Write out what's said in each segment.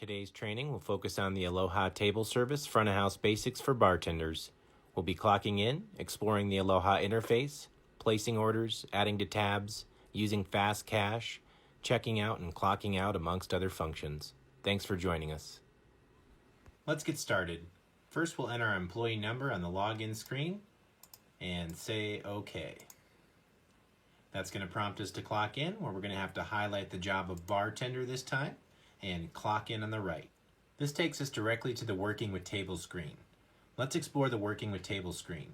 Today's training will focus on the Aloha table service front of house basics for bartenders. We'll be clocking in, exploring the Aloha interface, placing orders, adding to tabs, using fast cash, checking out and clocking out amongst other functions. Thanks for joining us. Let's get started. First, we'll enter our employee number on the login screen and say OK. That's going to prompt us to clock in, where we're going to have to highlight the job of bartender this time and clock in on the right. This takes us directly to the Working with Tables screen. Let's explore the Working with Tables screen.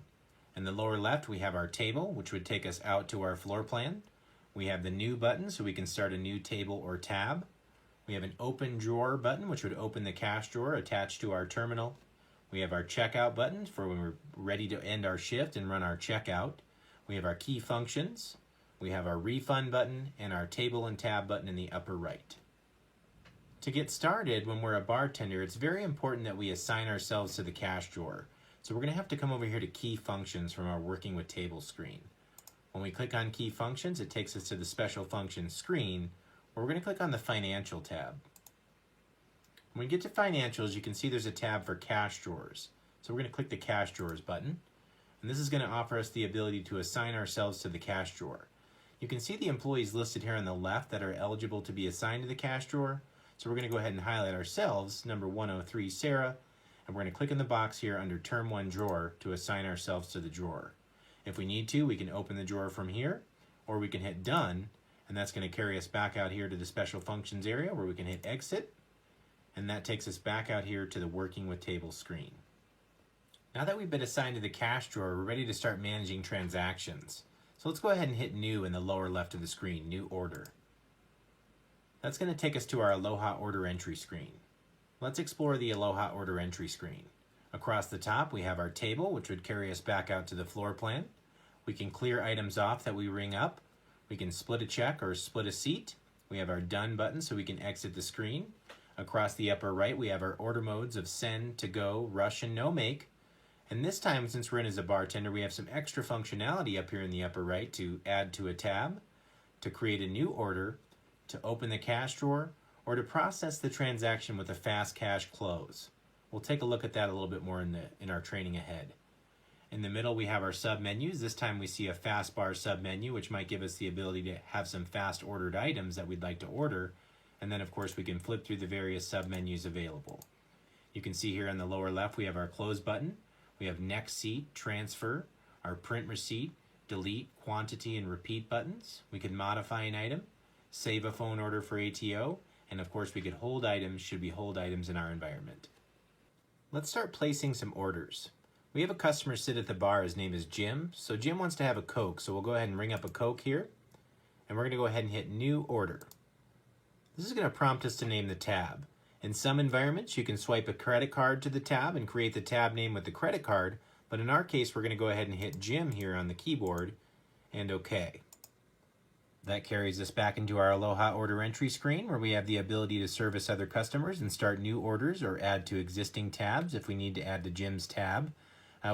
In the lower left, we have our table, which would take us out to our floor plan. We have the New button, so we can start a new table or tab. We have an Open Drawer button, which would open the cash drawer attached to our terminal. We have our Checkout button for when we're ready to end our shift and run our checkout. We have our Key Functions. We have our Refund button and our Table and Tab button in the upper right. To get started, when we're a bartender, it's very important that we assign ourselves to the cash drawer. So we're going to have to come over here to Key Functions from our Working with Tables screen. When we click on Key Functions, it takes us to the Special Functions screen, where we're going to click on the Financial tab. When we get to Financials, you can see there's a tab for Cash Drawers. So we're going to click the Cash Drawers button, and this is going to offer us the ability to assign ourselves to the cash drawer. You can see the employees listed here on the left that are eligible to be assigned to the cash drawer. So we're going to go ahead and highlight ourselves, number 103, Sarah, and we're going to click in the box here under Term 1 Drawer to assign ourselves to the drawer. If we need to, we can open the drawer from here, or we can hit Done, and that's going to carry us back out here to the Special Functions area where we can hit Exit, and that takes us back out here to the Working with Tables screen. Now that we've been assigned to the cash drawer, we're ready to start managing transactions. So let's go ahead and hit New in the lower left of the screen, New Order. That's going to take us to our Aloha Order Entry screen. Let's explore the Aloha Order Entry screen. Across the top, we have our table, which would carry us back out to the floor plan. We can clear items off that we ring up. We can split a check or split a seat. We have our Done button so we can exit the screen. Across the upper right, we have our order modes of Send, To Go, Rush, and No Make. And this time, since we're in as a bartender, we have some extra functionality up here in the upper right to add to a tab, to create a new order, to open the cash drawer, or to process the transaction with a fast cash close. We'll take a look at that a little bit more in our training ahead. In the middle, we have our sub-menus. This time we see a fast bar sub-menu, which might give us the ability to have some fast ordered items that we'd like to order. And then, of course, we can flip through the various sub-menus available. You can see here on the lower left, we have our Close button. We have Next Seat, Transfer, our Print Receipt, Delete, Quantity, and Repeat buttons. We can modify an item, save a phone order for ATO, and of course we could hold items should we hold items in our environment. Let's start placing some orders. We have a customer sit at the bar. His name is Jim. So Jim wants to have a Coke, so we'll go ahead and ring up a Coke here, and we're going to go ahead and hit New Order. This is going to prompt us to name the tab. In some environments, you can swipe a credit card to the tab and create the tab name with the credit card, but in our case, we're going to go ahead and hit Jim here on the keyboard and OK. That carries us back into our Aloha Order Entry screen, where we have the ability to service other customers and start new orders or add to existing tabs if we need to add to Jim's tab.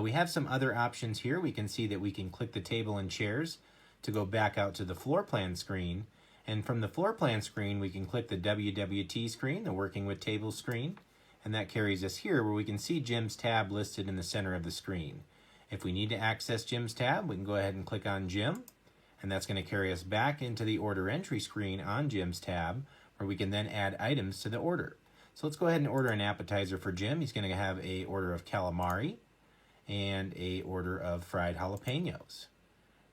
We have some other options here. We can see that we can click the table and chairs to go back out to the floor plan screen. And from the floor plan screen, we can click the WWT screen, the Working with Tables screen, and that carries us here where we can see Jim's tab listed in the center of the screen. If we need to access Jim's tab, we can go ahead and click on Jim, and that's going to carry us back into the Order Entry screen on Jim's tab, where we can then add items to the order. So let's go ahead and order an appetizer for Jim. He's going to have an order of calamari and an order of fried jalapenos.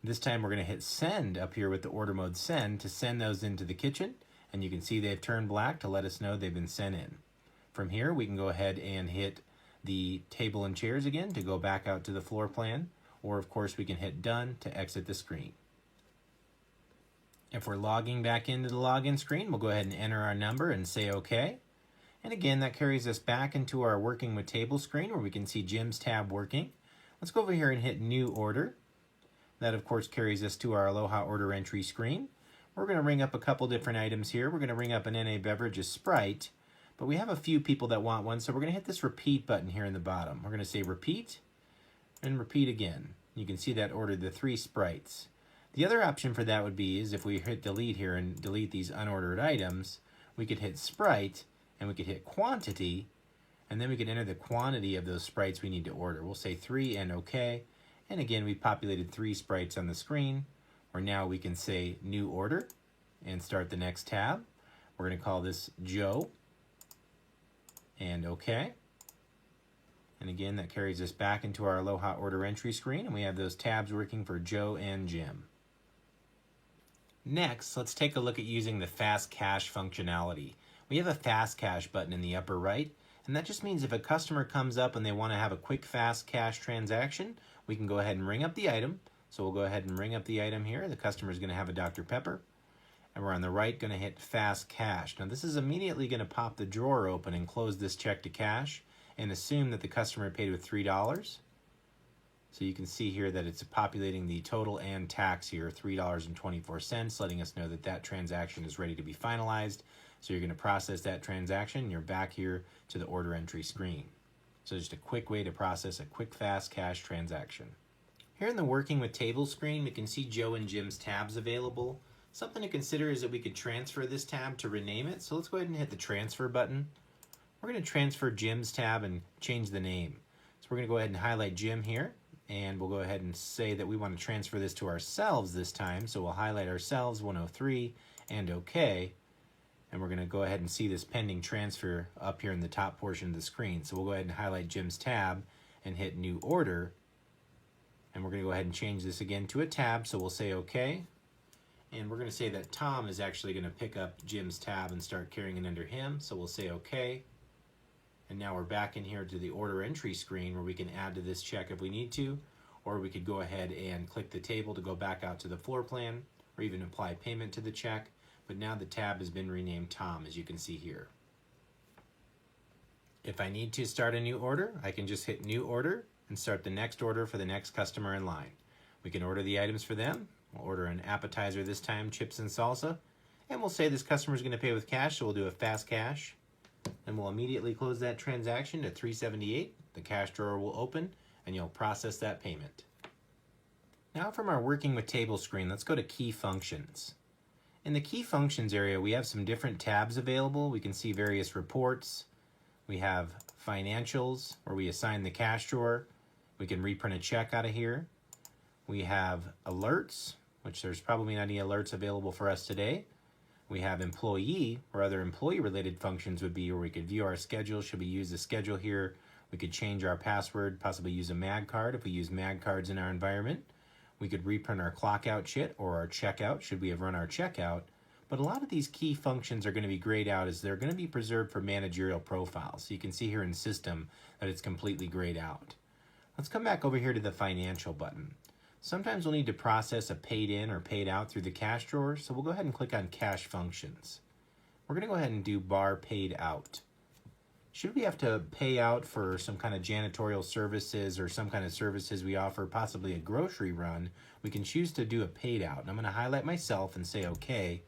This time we're going to hit Send up here with the order mode Send to send those into the kitchen, and you can see they've turned black to let us know they've been sent in. From here we can go ahead and hit the table and chairs again to go back out to the floor plan, or of course we can hit Done to exit the screen. If we're logging back into the login screen, we'll go ahead and enter our number and say OK. And again, that carries us back into our Working with Tables screen where we can see Jim's tab working. Let's go over here and hit New Order. That, of course, carries us to our Aloha Order Entry screen. We're going to ring up a couple different items here. We're going to ring up an NA beverage, a Sprite, but we have a few people that want one, so we're going to hit this Repeat button here in the bottom. We're going to say Repeat and Repeat again. You can see that ordered the 3 Sprites. The other option for that would be is if we hit Delete here and delete these unordered items, we could hit Sprite and we could hit quantity, and then we could enter the quantity of those sprites we need to order. We'll say 3 and OK. And again, we populated 3 sprites on the screen, where now we can say new order and start the next tab. We're going to call this Joe and OK. And again, that carries us back into our Aloha order entry screen, and we have those tabs working for Joe and Jim. Next, let's take a look at using the Fast Cash functionality. We have a Fast Cash button in the upper right, and that just means if a customer comes up and they want to have a quick Fast Cash transaction, we can go ahead and ring up the item. So we'll go ahead and ring up the item here. The customer is going to have a Dr. Pepper, and we're on the right going to hit Fast Cash. Now this is immediately going to pop the drawer open and close this check to cash and assume that the customer paid with $3. So you can see here that it's populating the total and tax here, $3.24, letting us know that that transaction is ready to be finalized. So you're going to process that transaction, and you're back here to the order entry screen. So just a quick way to process a quick Fast Cash transaction. Here in the Working with Tables screen, we can see Joe and Jim's tabs available. Something to consider is that we could transfer this tab to rename it. So let's go ahead and hit the transfer button. We're going to transfer Jim's tab and change the name. So we're going to go ahead and highlight Jim here, and we'll go ahead and say that we want to transfer this to ourselves this time. So we'll highlight ourselves 103 and OK. And we're going to go ahead and see this pending transfer up here in the top portion of the screen. So we'll go ahead and highlight Jim's tab and hit New Order. And we're going to go ahead and change this again to a tab. So we'll say OK. And we're going to say that Tom is actually going to pick up Jim's tab and start carrying it under him. So we'll say OK. And now we're back in here to the order entry screen where we can add to this check if we need to. Or we could go ahead and click the table to go back out to the floor plan, or even apply payment to the check. But now the tab has been renamed Tom, as you can see here. If I need to start a new order, I can just hit New Order and start the next order for the next customer in line. We can order the items for them. We'll order an appetizer this time, chips and salsa. And we'll say this customer is going to pay with cash, so we'll do a Fast Cash. And we'll immediately close that transaction to $3.78. The cash drawer will open, and you'll process that payment. Now from our Working with Tables screen, let's go to Key Functions. In the Key Functions area, we have some different tabs available. We can see various reports. We have Financials, where we assign the cash drawer. We can reprint a check out of here. We have Alerts, which there's probably not any alerts available for us today. We have Employee, where other employee-related functions would be, where we could view our schedule. Should we use the schedule here? We could change our password, possibly use a MAG card if we use MAG cards in our environment. We could reprint our clock out sheet or our checkout should we have run our checkout. But a lot of these key functions are going to be grayed out as they're going to be preserved for managerial profiles. So you can see here in System that it's completely grayed out. Let's come back over here to the Financial button. Sometimes we'll need to process a paid in or paid out through the cash drawer, so we'll go ahead and click on Cash Functions. We're going to go ahead and do Bar Paid Out. Should we have to pay out for some kind of janitorial services or some kind of services we offer, possibly a grocery run, we can choose to do a paid out. And I'm going to highlight myself and say OK.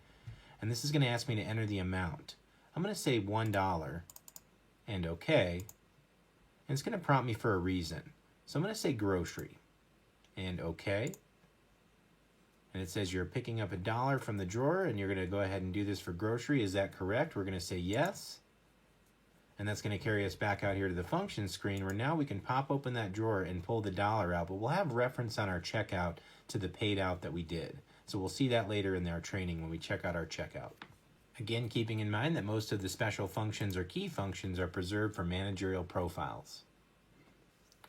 And this is going to ask me to enter the amount. I'm going to say $1 and OK. And it's going to prompt me for a reason. So I'm going to say grocery and OK. And it says you're picking up $1 from the drawer and you're going to go ahead and do this for grocery. Is that correct? We're going to say yes. And that's going to carry us back out here to the function screen where now we can pop open that drawer and pull the dollar out, but we'll have reference on our checkout to the paid out that we did. So we'll see that later in our training when we check out our checkout. Again, keeping in mind that most of the special functions or key functions are preserved for managerial profiles.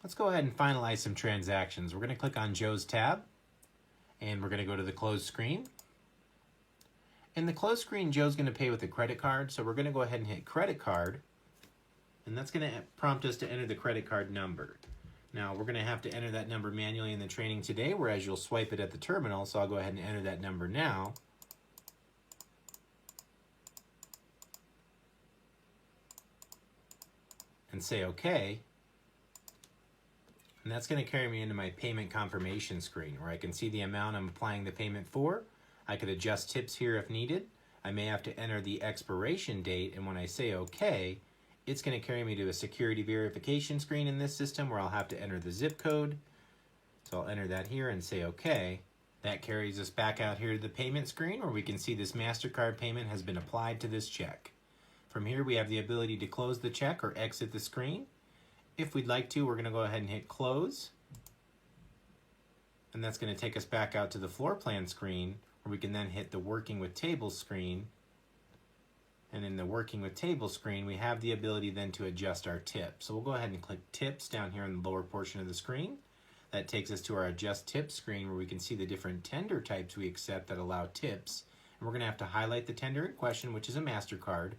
Let's go ahead and finalize some transactions. We're going to click on Joe's tab and we're going to go to the close screen. In the close screen, Joe's going to pay with a credit card. So we're going to go ahead and hit credit card. And that's going to prompt us to enter the credit card number. Now, we're going to have to enter that number manually in the training today, whereas you'll swipe it at the terminal. So I'll go ahead and enter that number now. And say OK. And that's going to carry me into my payment confirmation screen, where I can see the amount I'm applying the payment for. I could adjust tips here if needed. I may have to enter the expiration date, and when I say OK, it's going to carry me to a security verification screen in this system where I'll have to enter the zip code. So I'll enter that here and say OK. That carries us back out here to the payment screen where we can see this MasterCard payment has been applied to this check. From here, we have the ability to close the check or exit the screen. If we'd like to, we're going to go ahead and hit close. And that's going to take us back out to the floor plan screen, where we can then hit the working with tables screen. And in the working with tables screen, we have the ability then to adjust our tip. So we'll go ahead and click tips down here in the lower portion of the screen. That takes us to our adjust tip screen, where we can see the different tender types we accept that allow tips. And we're going to have to highlight the tender in question, which is a MasterCard.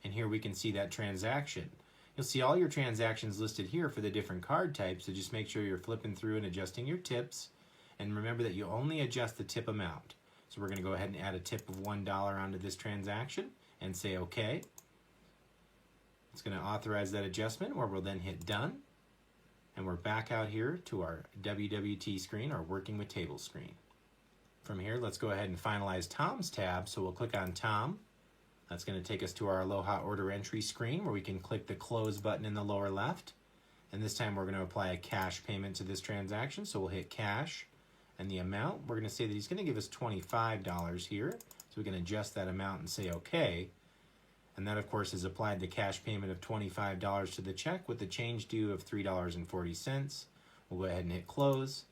And here we can see that transaction. You'll see all your transactions listed here for the different card types, so just make sure you're flipping through and adjusting your tips. And remember that you only adjust the tip amount. So we're going to go ahead and add a tip of $1 onto this transaction and say OK. It's going to authorize that adjustment, where we'll then hit done. And we're back out here to our WWT screen, our working with tables screen. From here, let's go ahead and finalize Tom's tab. So we'll click on Tom. That's going to take us to our Aloha order entry screen, where we can click the close button in the lower left. And this time we're going to apply a cash payment to this transaction. So we'll hit cash, and the amount, we're going to say that he's going to give us $25 here. So we can adjust that amount and say OK. And that, of course, is applied the cash payment of $25 to the check with the change due of $3.40. We'll go ahead and hit close.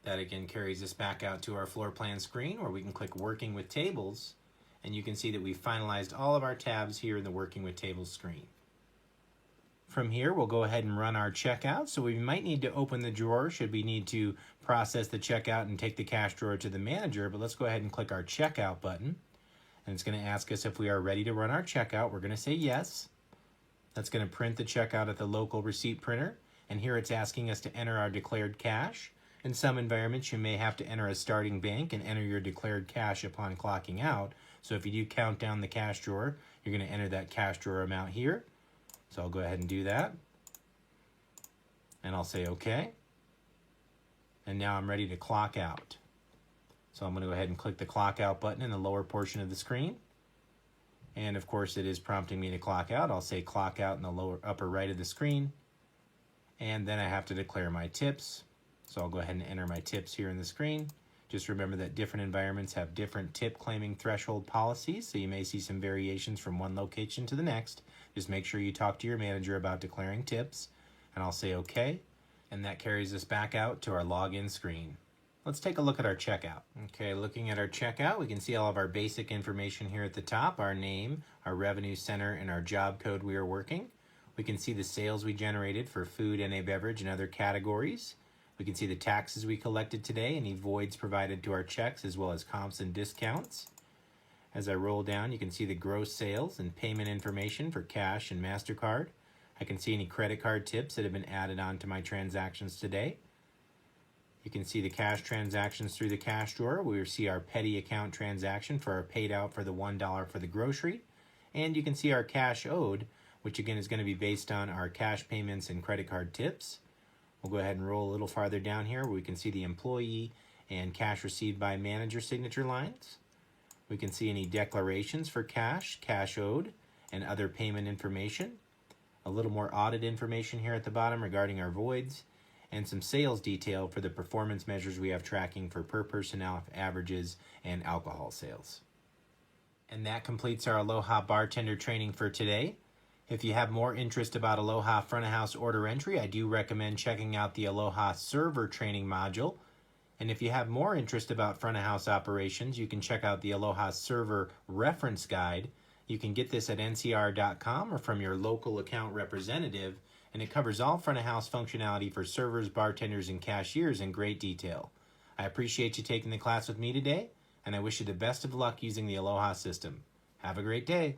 That again carries us back out to our floor plan screen, where we can click working with tables. And you can see that we've finalized all of our tabs here in the working with tables screen. From here, we'll go ahead and run our checkout. So we might need to open the drawer should we need to process the checkout and take the cash drawer to the manager. But let's go ahead and click our checkout button. And it's going to ask us if we are ready to run our checkout. We're going to say yes. That's going to print the checkout at the local receipt printer. And here it's asking us to enter our declared cash. In some environments, you may have to enter a starting bank and enter your declared cash upon clocking out. So if you do count down the cash drawer, you're going to enter that cash drawer amount here. So I'll go ahead and do that. And I'll say OK. And now I'm ready to clock out. So I'm going to go ahead and click the clock out button in the lower portion of the screen. And of course it is prompting me to clock out. I'll say clock out in the lower upper right of the screen. And then I have to declare my tips. So I'll go ahead and enter my tips here in the screen. Just remember that different environments have different tip claiming threshold policies, so you may see some variations from one location to the next. Just make sure you talk to your manager about declaring tips. And I'll say OK. And that carries us back out to our login screen. Let's take a look at our checkout. Okay, looking at our checkout, we can see all of our basic information here at the top, our name, our revenue center, and our job code we are working. We can see the sales we generated for food and a beverage and other categories. We can see the taxes we collected today, any voids provided to our checks, as well as comps and discounts. As I roll down, you can see the gross sales and payment information for cash and MasterCard. I can see any credit card tips that have been added onto my transactions today. You can see the cash transactions through the cash drawer. We see our petty account transaction for our paid out for the $1 for the grocery. And you can see our cash owed, which again is going to be based on our cash payments and credit card tips. We'll go ahead and roll a little farther down here where we can see the employee and cash received by manager signature lines. We can see any declarations for cash, cash owed, and other payment information. A little more audit information here at the bottom regarding our voids, and some sales detail for the performance measures we have tracking for per personnel averages and alcohol sales. And that completes our Aloha Bartender training for today. If you have more interest about Aloha front of house order entry, I do recommend checking out the Aloha server training module. And if you have more interest about front of house operations, you can check out the Aloha server reference guide. You can get this at ncr.com or from your local account representative, and it covers all front of house functionality for servers, bartenders, and cashiers in great detail. I appreciate you taking the class with me today, and I wish you the best of luck using the Aloha system. Have a great day.